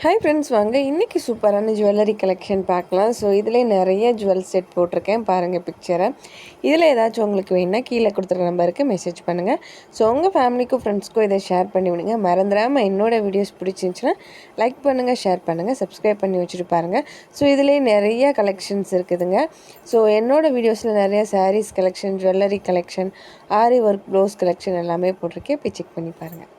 Hi friends, வாங்க இன்றைக்கி சூப்பரான ஜுவல்லரி கலெக்ஷன் பார்க்கலாம். ஸோ இதிலே நிறைய ஜுவல் செட் போட்டிருக்கேன், பாருங்கள் பிக்சரை. இதில் ஏதாச்சும் உங்களுக்கு வேணுன்னா கீழே கொடுத்துருக்க நம்பருக்கு மெசேஜ் பண்ணுங்கள். ஸோ உங்கள் ஃபேமிலிக்கும் ஃப்ரெண்ட்ஸ்க்கும் இதை ஷேர் பண்ணி விடுங்க. மறந்துடாமல் என்னோடய வீடியோஸ் பிடிச்சிருந்துச்சின்னா லைக் பண்ணுங்கள், ஷேர் பண்ணுங்கள், சப்ஸ்கிரைப் பண்ணி வச்சுட்டு பாருங்கள். ஸோ இதிலே நிறைய கலெக்ஷன்ஸ் இருக்குதுங்க. ஸோ என்னோடய வீடியோஸில் நிறைய சாரீஸ் கலெக்ஷன், ஜுவல்லரி கலெக்ஷன், ஆரி ஒர்க் ப்ளவுஸ் கலெக்ஷன் எல்லாமே போட்டிருக்கேன். போய் செக் பண்ணி பாருங்கள்.